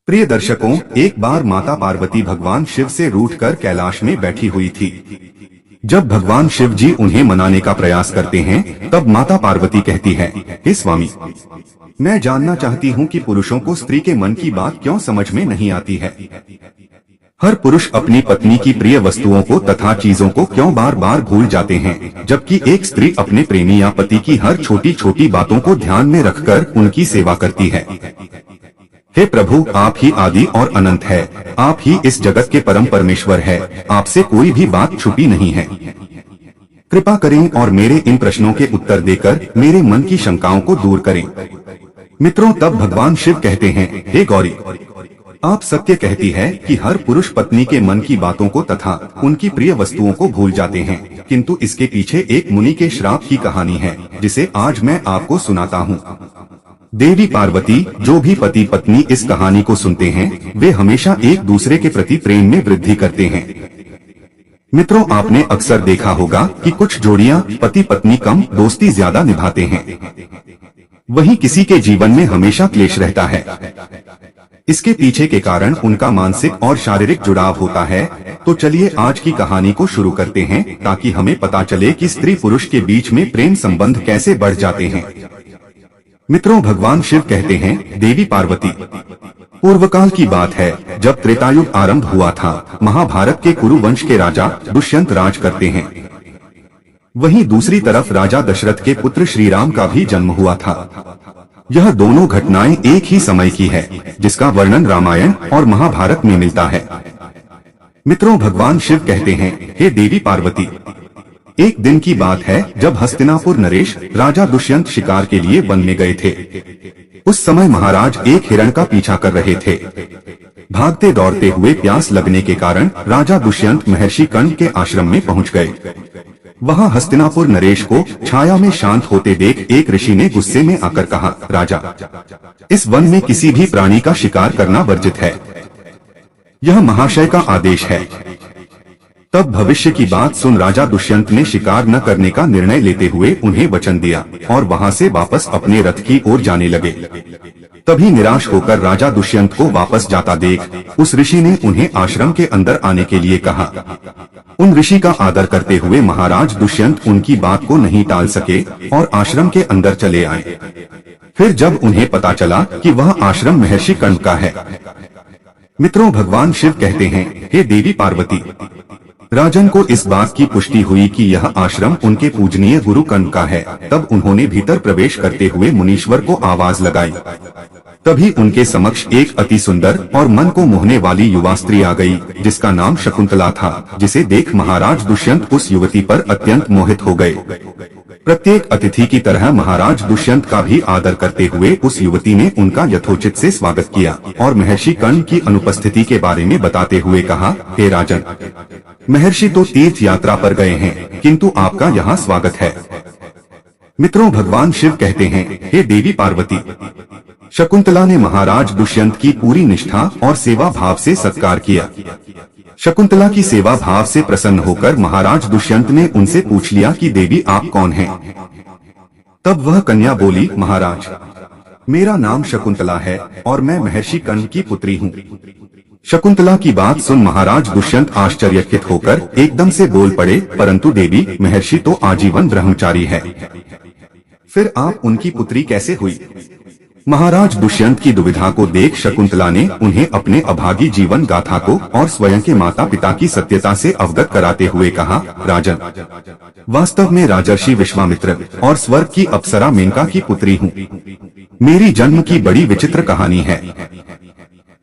प्रिय दर्शकों, एक बार माता पार्वती भगवान शिव से रूठकर कैलाश में बैठी हुई थी। जब भगवान शिव जी उन्हें मनाने का प्रयास करते हैं, तब माता पार्वती कहती है, हे स्वामी, मैं जानना चाहती हूँ कि पुरुषों को स्त्री के मन की बात क्यों समझ में नहीं आती है। हर पुरुष अपनी पत्नी की प्रिय वस्तुओं को तथा चीजों को क्यों बार बार भूल जाते हैं, जबकि एक स्त्री अपने प्रेमी या पति की हर छोटी छोटी बातों को ध्यान में रखकर उनकी सेवा करती है। हे प्रभु, आप ही आदि और अनंत है, आप ही इस जगत के परम परमेश्वर है, आपसे कोई भी बात छुपी नहीं है। कृपा करें और मेरे इन प्रश्नों के उत्तर देकर मेरे मन की शंकाओं को दूर करें। मित्रों, तब भगवान शिव कहते हैं, हे गौरी, आप सत्य कहती है कि हर पुरुष पत्नी के मन की बातों को तथा उनकी प्रिय वस्तुओं को भूल जाते हैं, किंतु इसके पीछे एक मुनि के श्राप की कहानी है, जिसे आज मैं आपको सुनाता हूँ। देवी पार्वती, जो भी पति पत्नी इस कहानी को सुनते हैं, वे हमेशा एक दूसरे के प्रति प्रेम में वृद्धि करते हैं। मित्रों, आपने अक्सर देखा होगा कि कुछ जोड़ियां पति पत्नी कम, दोस्ती ज्यादा निभाते हैं, वहीं किसी के जीवन में हमेशा क्लेश रहता है। इसके पीछे के कारण उनका मानसिक और शारीरिक जुड़ाव होता है। तो चलिए आज की कहानी को शुरू करते हैं, ताकि हमें पता चले कि स्त्री पुरुष के बीच में प्रेम संबंध कैसे बढ़ जाते हैं। मित्रों, भगवान शिव कहते हैं, देवी पार्वती, पूर्वकाल की बात है, जब त्रेतायुग आरंभ हुआ था। महाभारत के कुरु वंश के राजा दुष्यंत राज करते हैं। वहीं दूसरी तरफ राजा दशरथ के पुत्र श्री राम का भी जन्म हुआ था। यह दोनों घटनाएं एक ही समय की है, जिसका वर्णन रामायण और महाभारत में मिलता है। मित्रों, भगवान शिव कहते हैं, हे देवी पार्वती, एक दिन की बात है, जब हस्तिनापुर नरेश राजा दुष्यंत शिकार के लिए वन में गए थे। उस समय महाराज एक हिरण का पीछा कर रहे थे। भागते दौड़ते हुए प्यास लगने के कारण राजा दुष्यंत महर्षि कर्ण के आश्रम में पहुंच गए। वहां हस्तिनापुर नरेश को छाया में शांत होते देख एक ऋषि ने गुस्से में आकर कहा, राजा, इस वन में किसी भी प्राणी का शिकार करना वर्जित है। यह महाशय का आदेश है। तब भविष्य की बात सुन राजा दुष्यंत ने शिकार न करने का निर्णय लेते हुए उन्हें वचन दिया और वहां से वापस अपने रथ की ओर जाने लगे। तभी निराश होकर राजा दुष्यंत को वापस जाता देख उस ऋषि ने उन्हें आश्रम के अंदर आने के लिए कहा। उन ऋषि का आदर करते हुए महाराज दुष्यंत उनकी बात को नहीं टाल सके और आश्रम के अंदर चले आए। फिर जब उन्हें पता चला कि वह आश्रम महर्षि कर्ण का है। मित्रों, भगवान शिव कहते हैं, हे देवी पार्वती, राजन को इस बात की पुष्टि हुई कि यह आश्रम उनके पूजनीय गुरु कर्ण का है। तब उन्होंने भीतर प्रवेश करते हुए मुनीश्वर को आवाज लगाई। तभी उनके समक्ष एक अति सुंदर और मन को मोहने वाली युवा स्त्री आ गई, जिसका नाम शकुंतला था, जिसे देख महाराज दुष्यंत उस युवती पर अत्यंत मोहित हो गए। प्रत्येक अतिथि की तरह महाराज दुष्यंत का भी आदर करते हुए उस युवती ने उनका यथोचित से स्वागत किया और महर्षि कर्ण की अनुपस्थिति के बारे में बताते हुए कहा, हे राजन, महर्षि तो तीर्थ यात्रा पर गए हैं, किंतु आपका यहाँ स्वागत है। मित्रों, भगवान शिव कहते हैं, हे देवी पार्वती, शकुंतला ने महाराज दुष्यंत की पूरी निष्ठा और सेवा भाव से सत्कार किया। शकुंतला की सेवा भाव से प्रसन्न होकर महाराज दुष्यंत ने उनसे पूछ लिया कि देवी, आप कौन हैं? तब वह कन्या बोली, महाराज, मेरा नाम शकुंतला है और मैं महर्षि कर्ण की पुत्री हूँ। शकुंतला की बात सुन महाराज दुष्यंत आश्चर्यचकित होकर एकदम से बोल पड़े, परंतु देवी, महर्षि तो आजीवन ब्रह्मचारी है, फिर आप उनकी पुत्री कैसे हुई? महाराज दुष्यंत की दुविधा को देख शकुंतला ने उन्हें अपने अभागी जीवन गाथा को और स्वयं के माता पिता की सत्यता से अवगत कराते हुए कहा, राजन, वास्तव में राजर्षि विश्वामित्र और स्वर्ग की अप्सरा मेनका की पुत्री हूँ। मेरी जन्म की बड़ी विचित्र कहानी है।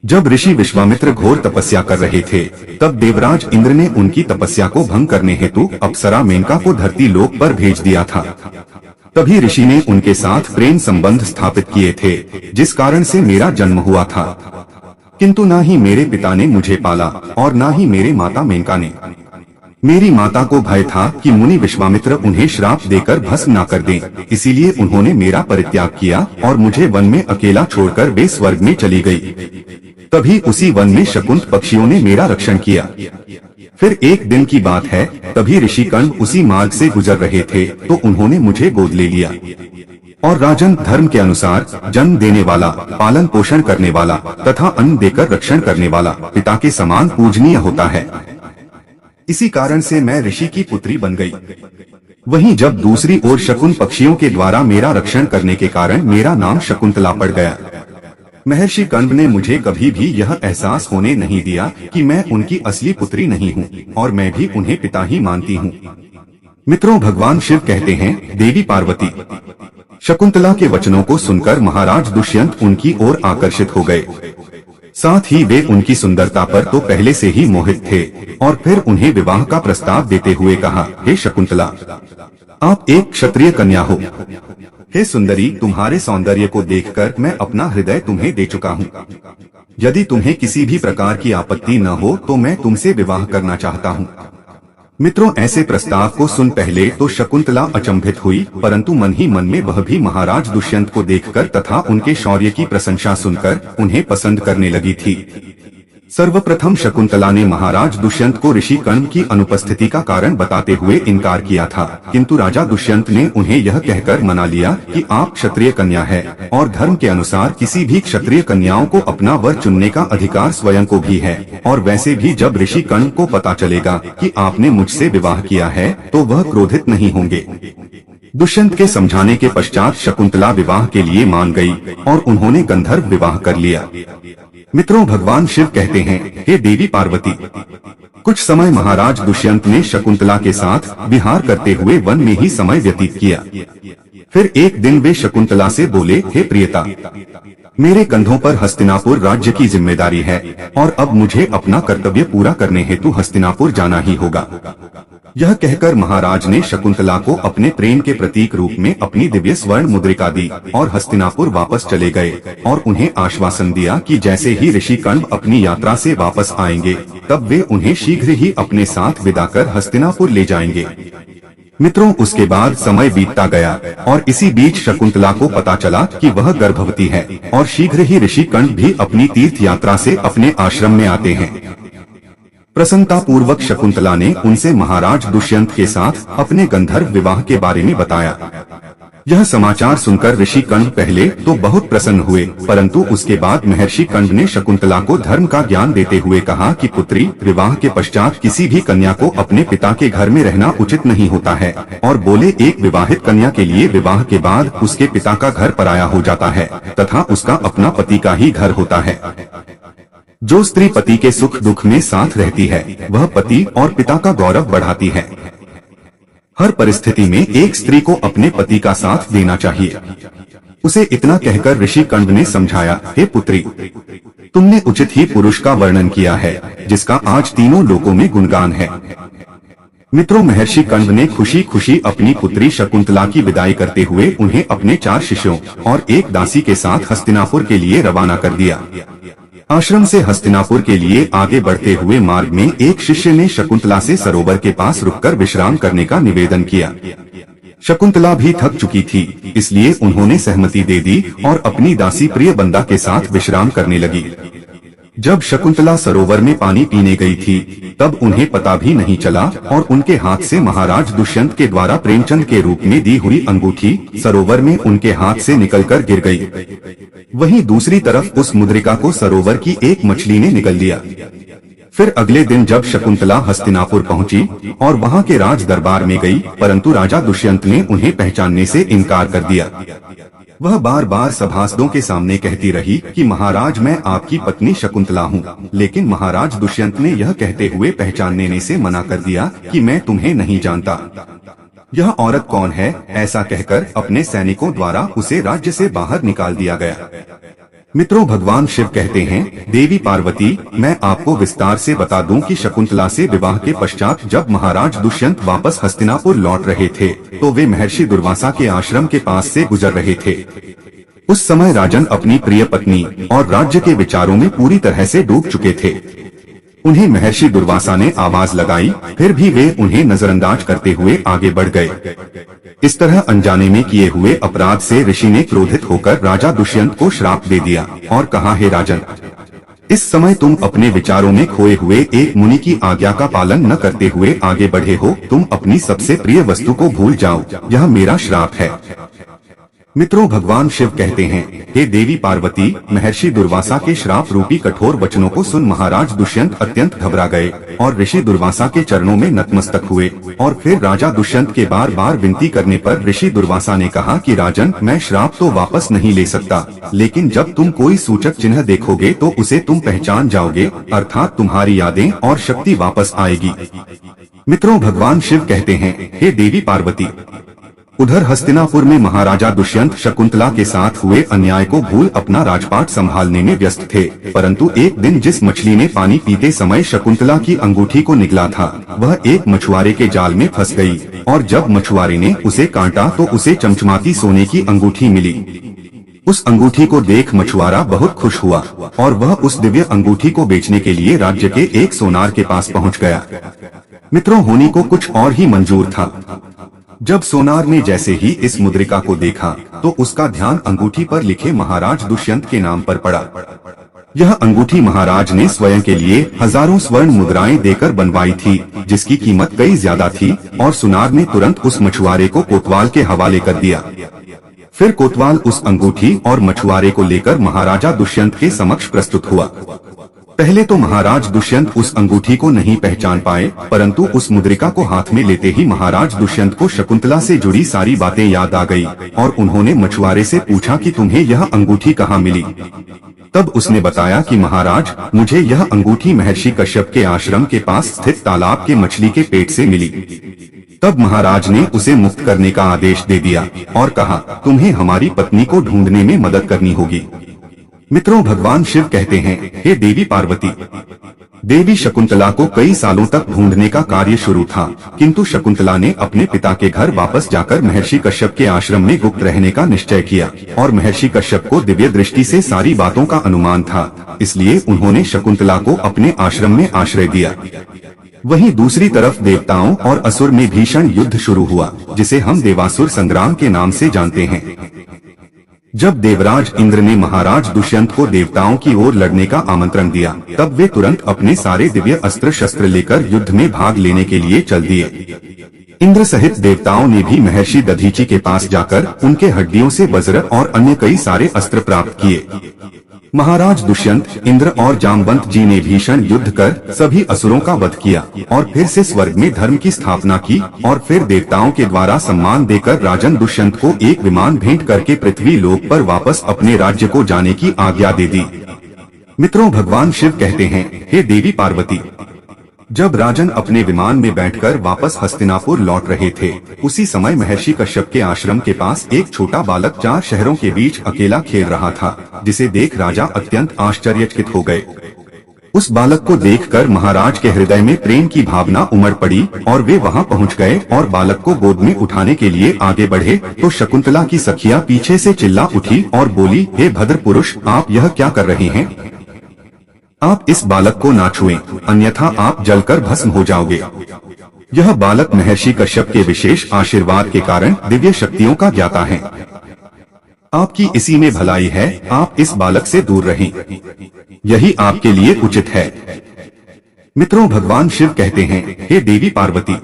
जब ऋषि विश्वामित्र घोर तपस्या कर रहे थे, तब देवराज इंद्र ने उनकी तपस्या को भंग करने हेतु अप्सरा मेनका को धरती लोक पर भेज दिया था। तभी ऋषि ने उनके साथ प्रेम संबंध स्थापित किए थे, जिस कारण से मेरा जन्म हुआ था। किंतु ना ही मेरे पिता ने मुझे पाला और ना ही मेरे माता मेनका ने। मेरी माता को भय था कि मुनि विश्वामित्र उन्हें श्राप देकर भस्म न कर दें, इसीलिए उन्होंने मेरा परित्याग किया और मुझे वन में अकेला छोड़कर वे स्वर्ग में चली गई। तभी उसी वन में शकुंत पक्षियों ने मेरा रक्षण किया। फिर एक दिन की बात है, तभी ऋषि कर्ण उसी मार्ग से गुजर रहे थे, तो उन्होंने मुझे गोद ले लिया। और राजन, धर्म के अनुसार जन्म देने वाला, पालन पोषण करने वाला तथा अन्न देकर रक्षण करने वाला पिता के समान पूजनीय होता है। इसी कारण से मैं ऋषि की पुत्री बन गई। वहीं जब दूसरी ओर शकुन पक्षियों के द्वारा मेरा रक्षण करने के कारण मेरा नाम शकुंतला पड़ गया। महर्षि कंभ ने मुझे कभी भी यह एहसास होने नहीं दिया कि मैं उनकी असली पुत्री नहीं हूँ और मैं भी उन्हें पिता ही मानती हूँ। मित्रों, भगवान शिव कहते हैं, देवी पार्वती। शकुंतला के वचनों को सुनकर महाराज दुष्यंत उनकी ओर आकर्षित हो गए। साथ ही वे उनकी सुंदरता पर तो पहले से ही मोहित थे और फिर उन्हें विवाह का प्रस्ताव देते हुए कहा, हे शकुंतला, आप एक क्षत्रिय कन्या हो। हे सुंदरी, तुम्हारे सौंदर्य को देखकर मैं अपना हृदय तुम्हें दे चुका हूँ। यदि तुम्हें किसी भी प्रकार की आपत्ति न हो तो मैं तुमसे विवाह करना चाहता हूँ। मित्रों, ऐसे प्रस्ताव को सुन पहले तो शकुंतला अचंभित हुई, परंतु मन ही मन में वह भी महाराज दुष्यंत को देखकर तथा उनके शौर्य की प्रशंसा सुनकर उन्हें पसंद करने लगी थी। सर्वप्रथम शकुंतला ने महाराज दुष्यंत को ऋषि कंभ की अनुपस्थिति का कारण बताते हुए इनकार किया था, किंतु राजा दुष्यंत ने उन्हें यह कहकर मना लिया कि आप क्षत्रिय कन्या है और धर्म के अनुसार किसी भी क्षत्रिय कन्याओं को अपना वर चुनने का अधिकार स्वयं को भी है। और वैसे भी जब ऋषि कंभ को पता चलेगा कि आपने मुझसे विवाह किया है तो वह क्रोधित नहीं होंगे। दुष्यंत के समझाने के पश्चात शकुंतला विवाह के लिए मान गई और उन्होंने गंधर्व विवाह कर लिया। मित्रों, भगवान शिव कहते हैं, हे देवी पार्वती। कुछ समय महाराज दुष्यंत ने शकुंतला के साथ विहार करते हुए वन में ही समय व्यतीत किया। फिर एक दिन वे शकुंतला से बोले, हे प्रियता, मेरे कंधों पर हस्तिनापुर राज्य की जिम्मेदारी है और अब मुझे अपना कर्तव्य पूरा करने हेतु हस्तिनापुर जाना ही होगा। यह कहकर महाराज ने शकुंतला को अपने प्रेम के प्रतीक रूप में अपनी दिव्य स्वर्ण मुद्रिका दी और हस्तिनापुर वापस चले गए और उन्हें आश्वासन दिया कि जैसे ही ऋषि कंभ अपनी यात्रा से वापस आएंगे तब वे उन्हें शीघ्र ही अपने साथ विदा कर हस्तिनापुर ले जाएंगे। मित्रों, उसके बाद समय बीतता गया और इसी बीच शकुंतला को पता चला कि वह गर्भवती है और शीघ्र ही ऋषि कंभ भी अपनी तीर्थ यात्रा से अपने आश्रम में आते हैं। प्रसन्नता पूर्वक शकुंतला ने उनसे महाराज दुष्यंत के साथ अपने गंधर्व विवाह के बारे में बताया। यह समाचार सुनकर ऋषि कंभ पहले तो बहुत प्रसन्न हुए, परंतु उसके बाद महर्षि कंभ ने शकुंतला को धर्म का ज्ञान देते हुए कहा कि पुत्री, विवाह के पश्चात किसी भी कन्या को अपने पिता के घर में रहना उचित नहीं होता है और बोले, एक विवाहित कन्या के लिए विवाह के बाद उसके पिता का घर पराया हो जाता है तथा उसका अपना पति का ही घर होता है। जो स्त्री पति के सुख दुख में साथ रहती है वह पति और पिता का गौरव बढ़ाती है। हर परिस्थिति में एक स्त्री को अपने पति का साथ देना चाहिए। उसे इतना कहकर ऋषि कंभ ने समझाया, हे पुत्री, तुमने उचित ही पुरुष का वर्णन किया है जिसका आज तीनों लोकों में गुणगान है। मित्रों, महर्षि कंभ ने खुशी खुशी अपनी पुत्री शकुंतला की विदाई करते हुए उन्हें अपने 4 शिष्यों और एक दासी के साथ हस्तिनापुर के लिए रवाना कर दिया। आश्रम से हस्तिनापुर के लिए आगे बढ़ते हुए मार्ग में एक शिष्य ने शकुंतला से सरोवर के पास रुककर विश्राम करने का निवेदन किया। शकुंतला भी थक चुकी थी, इसलिए उन्होंने सहमति दे दी और अपनी दासी प्रियबंदा के साथ विश्राम करने लगी। जब शकुंतला सरोवर में पानी पीने गई थी तब उन्हें पता भी नहीं चला और उनके हाथ से महाराज दुष्यंत के द्वारा प्रेमचंद के रूप में दी हुई अंगूठी सरोवर में उनके हाथ से निकलकर गिर गई। वहीं दूसरी तरफ उस मुद्रिका को सरोवर की एक मछली ने निगल लिया। फिर अगले दिन जब शकुंतला हस्तिनापुर पहुंची और वहां के राज दरबार में गई, परंतु राजा दुष्यंत ने उन्हें पहचानने से इनकार कर दिया। वह बार बार सभासदों के सामने कहती रही कि महाराज, मैं आपकी पत्नी शकुंतला हूँ, लेकिन महाराज दुष्यंत ने यह कहते हुए पहचानने से मना कर दिया कि मैं तुम्हें नहीं जानता। यह औरत कौन है? ऐसा कहकर अपने सैनिकों द्वारा उसे राज्य से बाहर निकाल दिया गया। मित्रों, भगवान शिव कहते हैं, देवी पार्वती, मैं आपको विस्तार से बता दूं कि शकुंतला से विवाह के पश्चात जब महाराज दुष्यंत वापस हस्तिनापुर लौट रहे थे तो वे महर्षि दुर्वासा के आश्रम के पास से गुजर रहे थे। उस समय राजन अपनी प्रिय पत्नी और राज्य के विचारों में पूरी तरह से डूब चुके थे। उन्हें महर्षि दुर्वासा ने आवाज लगाई, फिर भी वे उन्हें नजरअंदाज करते हुए आगे बढ़ गए। इस तरह अनजाने में किए हुए अपराध से ऋषि ने क्रोधित होकर राजा दुष्यंत को श्राप दे दिया और कहा, हे राजन, इस समय तुम अपने विचारों में खोए हुए एक मुनि की आज्ञा का पालन न करते हुए आगे बढ़े हो। तुम अपनी सबसे प्रिय वस्तु को भूल जाओ, यह मेरा श्राप है। मित्रों, भगवान शिव कहते हैं, हे देवी पार्वती, महर्षि दुर्वासा के श्राप रूपी कठोर वचनों को सुन महाराज दुष्यंत अत्यंत घबरा गए और ऋषि दुर्वासा के चरणों में नतमस्तक हुए। और फिर राजा दुष्यंत के बार बार विनती करने पर ऋषि दुर्वासा ने कहा कि राजन, मैं श्राप तो वापस नहीं ले सकता, लेकिन जब तुम कोई सूचक चिन्ह देखोगे तो उसे तुम पहचान जाओगे, अर्थात तुम्हारी यादें और शक्ति वापस आएगी। मित्रों, भगवान शिव कहते हैं, हे देवी पार्वती, उधर हस्तिनापुर में महाराजा दुष्यंत शकुंतला के साथ हुए अन्याय को भूल अपना राजपाट संभालने में व्यस्त थे। परंतु एक दिन जिस मछली ने पानी पीते समय शकुंतला की अंगूठी को निगला था, वह एक मछुआरे के जाल में फंस गई और जब मछुआरे ने उसे काटा तो उसे चमचमाती सोने की अंगूठी मिली। उस अंगूठी को देख मछुआरा बहुत खुश हुआ और वह उस दिव्य अंगूठी को बेचने के लिए राज्य के एक सोनार के पास पहुँच गया। मित्रों, होनी को कुछ और ही मंजूर था। जब सोनार ने जैसे ही इस मुद्रिका को देखा तो उसका ध्यान अंगूठी पर लिखे महाराज दुष्यंत के नाम पर पड़ा। यह अंगूठी महाराज ने स्वयं के लिए हजारों स्वर्ण मुद्राएं देकर बनवाई थी, जिसकी कीमत कई ज्यादा थी, और सोनार ने तुरंत उस मछुआरे को कोतवाल के हवाले कर दिया। फिर कोतवाल उस अंगूठी और मछुआरे को लेकर महाराजा दुष्यंत के समक्ष प्रस्तुत हुआ। पहले तो महाराज दुष्यंत उस अंगूठी को नहीं पहचान पाए, परंतु उस मुद्रिका को हाथ में लेते ही महाराज दुष्यंत को शकुंतला से जुड़ी सारी बातें याद आ गई और उन्होंने मछुआरे से पूछा कि तुम्हें यह अंगूठी कहाँ मिली। तब उसने बताया कि महाराज, मुझे यह अंगूठी महर्षि कश्यप के आश्रम के पास स्थित तालाब के मछली के पेट से मिली। तब महाराज ने उसे मुक्त करने का आदेश दे दिया और कहा, तुम्हें हमारी पत्नी को ढूंढने में मदद करनी होगी। मित्रों, भगवान शिव कहते हैं, हे देवी पार्वती, देवी शकुंतला को कई सालों तक ढूंढने का कार्य शुरू था, किंतु शकुंतला ने अपने पिता के घर वापस जाकर महर्षि कश्यप के आश्रम में गुप्त रहने का निश्चय किया और महर्षि कश्यप को दिव्य दृष्टि से सारी बातों का अनुमान था, इसलिए उन्होंने शकुंतला को अपने आश्रम में आश्रय दिया। वहीं दूसरी तरफ देवताओं और असुर में भीषण युद्ध शुरू हुआ, जिसे हम देवासुर संग्राम के नाम से जानते हैं। जब देवराज इंद्र ने महाराज दुष्यंत को देवताओं की ओर लड़ने का आमंत्रण दिया, तब वे तुरंत अपने सारे दिव्य अस्त्र शस्त्र लेकर युद्ध में भाग लेने के लिए चल दिए। इंद्र सहित देवताओं ने भी महर्षि दधीचि के पास जाकर उनके हड्डियों से वज्र और अन्य कई सारे अस्त्र प्राप्त किए। महाराज दुष्यंत, इंद्र और जामवंत जी ने भीषण युद्ध कर सभी असुरों का वध किया और फिर से स्वर्ग में धर्म की स्थापना की और फिर देवताओं के द्वारा सम्मान देकर राजन दुष्यंत को एक विमान भेंट करके पृथ्वी लोक पर वापस अपने राज्य को जाने की आज्ञा दे दी। मित्रों, भगवान शिव कहते हैं, हे देवी पार्वती, जब राजन अपने विमान में बैठकर वापस हस्तिनापुर लौट रहे थे, उसी समय महर्षि कश्यप के आश्रम के पास एक छोटा बालक 4 शहरों के बीच अकेला खेल रहा था, जिसे देख राजा अत्यंत आश्चर्यचकित हो गए। उस बालक को देखकर महाराज के हृदय में प्रेम की भावना उमड़ पड़ी और वे वहां पहुंच गए और बालक को गोद में उठाने के लिए आगे बढ़े तो शकुंतला की सखिया पीछे से चिल्ला उठी और बोली, हे भद्र पुरुष, आप यह क्या कर रहे हैं? आप इस बालक को ना छुएं, अन्यथा आप जलकर भस्म हो जाओगे। यह बालक महर्षि कश्यप के विशेष आशीर्वाद के कारण दिव्य शक्तियों का ज्ञाता है। आपकी इसी में भलाई है, आप इस बालक से दूर रहें, यही आपके लिए उचित है। मित्रों, भगवान शिव कहते हैं, हे देवी पार्वती,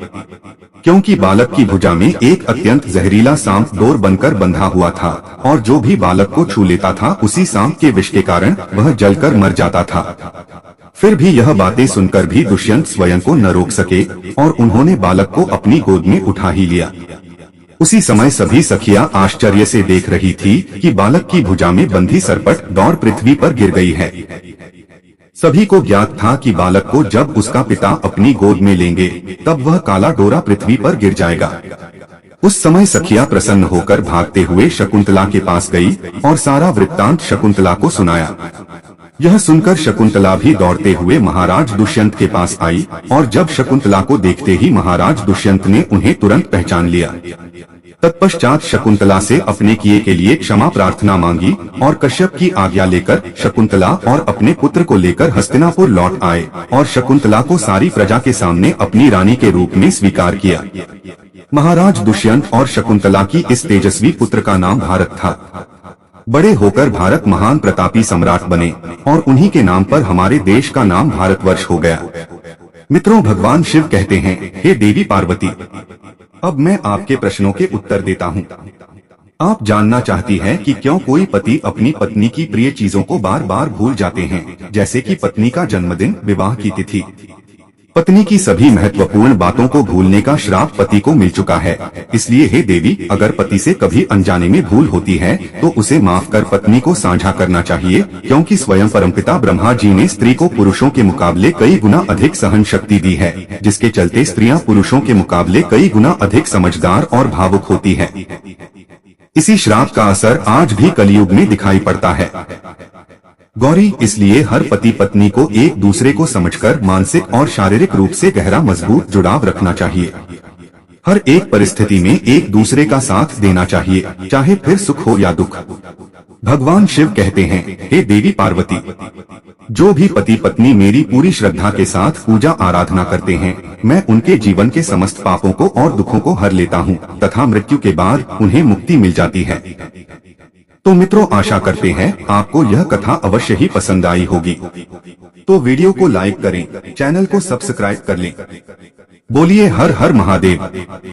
क्योंकि बालक की भुजा में एक अत्यंत जहरीला सांप डोर बनकर बंधा हुआ था और जो भी बालक को छू लेता था उसी सांप के विष के कारण वह जलकर मर जाता था। फिर भी यह बातें सुनकर भी दुष्यंत स्वयं को न रोक सके और उन्होंने बालक को अपनी गोद में उठा ही लिया। उसी समय सभी सखियां आश्चर्य से देख रही थी कि बालक की भुजा में बंधी सरपट डोर पृथ्वी पर गिर गई है। सभी को ज्ञात था कि बालक को जब उसका पिता अपनी गोद में लेंगे तब वह काला डोरा पृथ्वी पर गिर जाएगा। उस समय सखिया प्रसन्न होकर भागते हुए शकुंतला के पास गई और सारा वृत्तांत शकुंतला को सुनाया। यह सुनकर शकुंतला भी दौड़ते हुए महाराज दुष्यंत के पास आई और जब शकुंतला को देखते ही महाराज दुष्यंत ने उन्हें तुरंत पहचान लिया। तत्पश्चात शकुंतला से अपने किए के लिए क्षमा प्रार्थना मांगी और कश्यप की आज्ञा लेकर शकुंतला और अपने पुत्र को लेकर हस्तिनापुर लौट आए और शकुंतला को सारी प्रजा के सामने अपनी रानी के रूप में स्वीकार किया। महाराज दुष्यंत और शकुंतला की इस तेजस्वी पुत्र का नाम भारत था। बड़े होकर भारत महान प्रतापी सम्राट बने और उन्हीं के नाम पर हमारे देश का नाम भारतवर्ष हो गया। मित्रों, भगवान शिव कहते हैं, हे देवी पार्वती, अब मैं आपके प्रश्नों के उत्तर देता हूँ। आप जानना चाहती है कि क्यों कोई पति अपनी पत्नी की प्रिय चीजों को बार बार भूल जाते हैं, जैसे कि पत्नी का जन्मदिन, विवाह की तिथि। पत्नी की सभी महत्वपूर्ण बातों को भूलने का श्राप पति को मिल चुका है। इसलिए हे देवी, अगर पति से कभी अनजाने में भूल होती है तो उसे माफ कर पत्नी को साझा करना चाहिए, क्योंकि स्वयं परमपिता ब्रह्मा जी ने स्त्री को पुरुषों के मुकाबले कई गुना अधिक सहन शक्ति दी है, जिसके चलते स्त्रियां पुरुषों के मुकाबले कई गुना अधिक समझदार और भावुक होती है। इसी श्राप का असर आज भी कलयुग में दिखाई पड़ता है। गौरी, इसलिए हर पति पत्नी को एक दूसरे को समझकर मानसिक और शारीरिक रूप से गहरा मजबूत जुड़ाव रखना चाहिए। हर एक परिस्थिति में एक दूसरे का साथ देना चाहिए, चाहे फिर सुख हो या दुख। भगवान शिव कहते हैं, हे देवी पार्वती, जो भी पति पत्नी मेरी पूरी श्रद्धा के साथ पूजा आराधना करते हैं, मैं उनके जीवन के समस्त पापों को और दुखों को हर लेता हूँ तथा मृत्यु के बाद उन्हें मुक्ति मिल जाती है। तो मित्रों, आशा करते हैं आपको यह कथा अवश्य ही पसंद आई होगी। तो वीडियो को लाइक करें, चैनल को सब्सक्राइब कर लें। बोलिए हर हर महादेव।